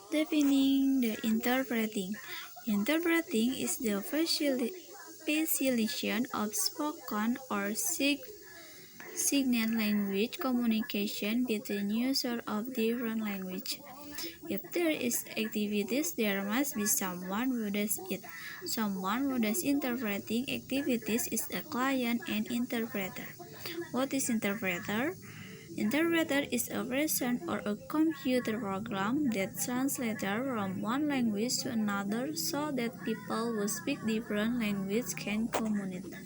Defining the interpreting. Interpreting is the facilitation of spoken or sign language communication between users of different language. If there is activities, there must be someone who does it. Someone who does interpreting activities is a client and interpreter. What is interpreter? Interpreter is a person or a computer program that translates from one language to another so that people who speak different languages can communicate.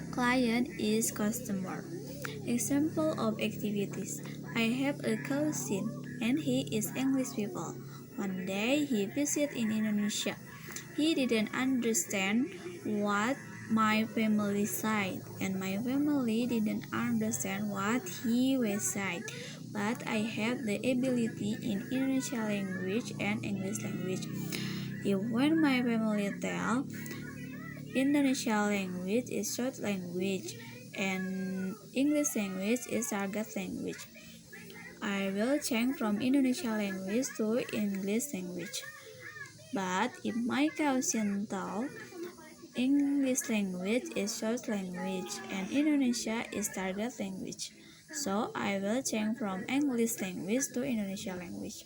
Client is customer. Example of activities. I have a cousin and he is English people. One day he visited in Indonesia. He didn't understand what my family said, and my family didn't understand what he was saying. But I have the ability in Indonesian language and English language. If when my family tell Indonesian language is short language and English language is target language, I will change from Indonesian language to English language. But if my cousin thought English language is short language and Indonesia is target language, so I will change from English language to Indonesian language.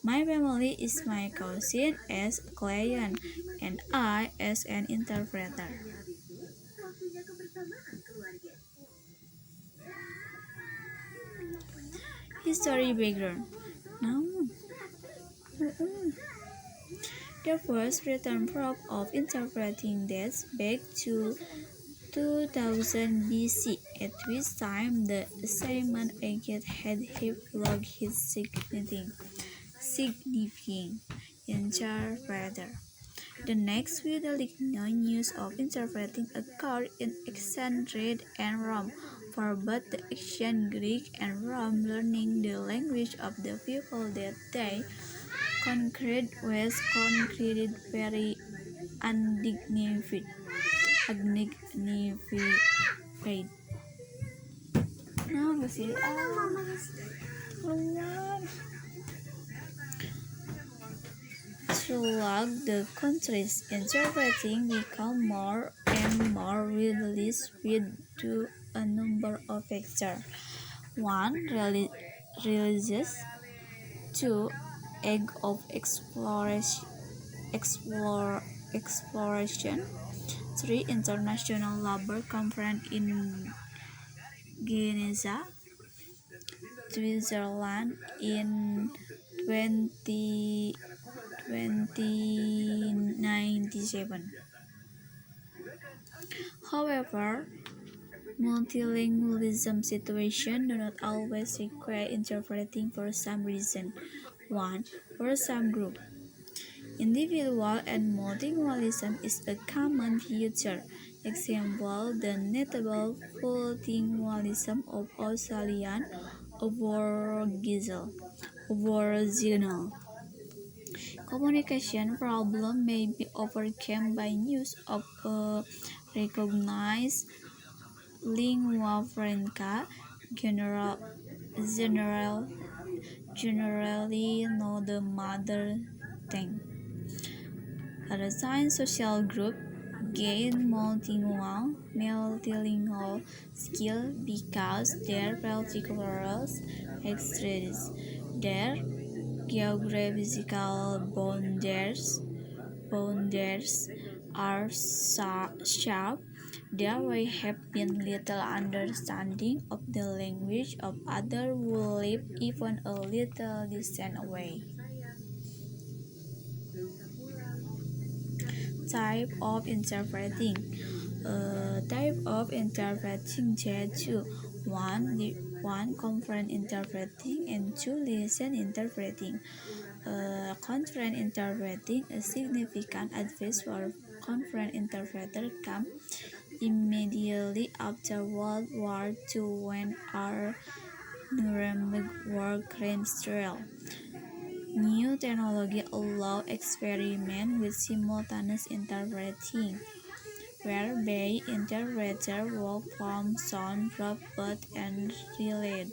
My family is my cousin as a client and I as an interpreter. History background. No. The first written proof of interpreting dates back to 2000 BC, at which time the Assyrian Agate had developed his significant interpreter. The next widely known use of interpreting occurred in ancient Greece and Rome, for both the ancient Greek and Rome learning the language of the people that they conquered was considered very undignified. Nah, sih? Keluar. Throughout the countries, interpreting became more and more widely spread due to a number of factors. 1. Religious. 2. Age of exploration. 3. International Labour Conference in Geneva, Switzerland in 2097. However, multilingualism situations do not always require interpreting for some reason. 1. For some groups, individual and multilingualism is a common feature. Example, the notable multilingualism of Australian Aboriginal communication problem may be overcome by use of a recognized lingua franca, generally not the mother tongue. Other science social group gain multilingual skill because their particular expertise, their geographical boundaries are sharp. There may have been little understanding of the language of others who live even a little distance away. Type of interpreting. Type of interpreting there two. One conference interpreting and 2 listen interpreting. Conference interpreting, a significant advance for conference interpreter came immediately after World War II when our Nuremberg War Crimes Trial. New technology allow experiment with simultaneous interpreting. whereby interpreters work from sound, proof, and relayed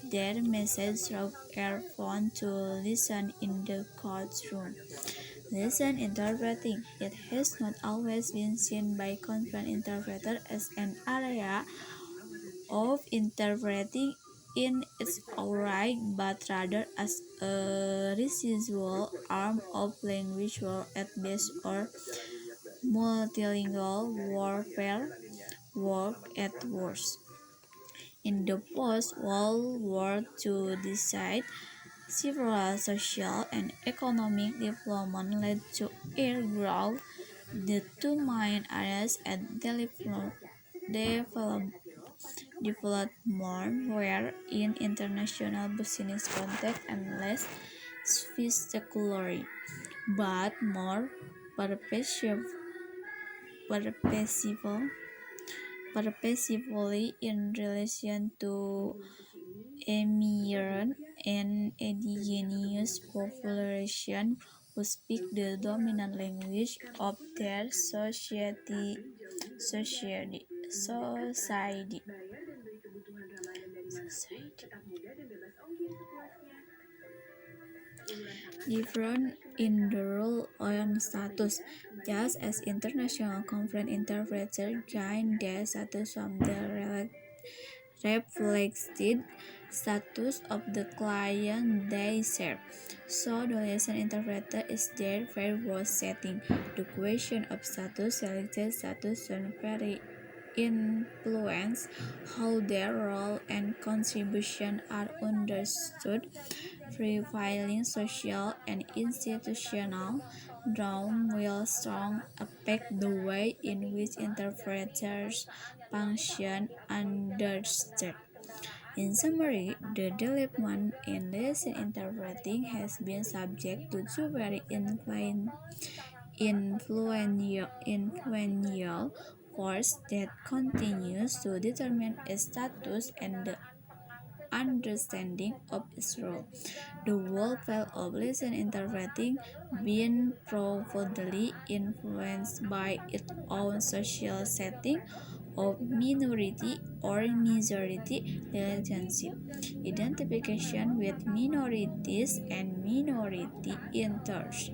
their message through earphones to listen in the courtroom. Listen interpreting. It has not always been seen by conference interpreters as an area of interpreting in its own right, but rather as a residual arm of language war at best or multilingual warfare work at worst. In the post-World War II decade, several social and economic developments led to air growth. The two main areas at development were in international business context and less sophisticated, but more pervasive, pervasively in relation to immigrant and indigenous population who speak the dominant language of their society. Different in the role and status, just as international conference interpreters gain their status from the reflected status of the client they serve. So the lesson interpreter is their very world setting. The question of status, selected status, can very influence how their role and contribution are understood. Prevailing social and institutional norms will strongly affect the way in which interpreters function understood. In summary, the development in lesson interpreting has been subject to two very influential forces that continues to determine its status and the understanding of its role. The worldview of lesson interpreting being profoundly influenced by its own social setting of minority or majority relationship, identification with minorities and minority interests,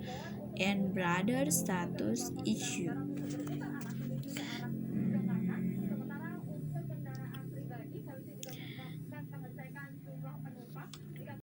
and broader status issues.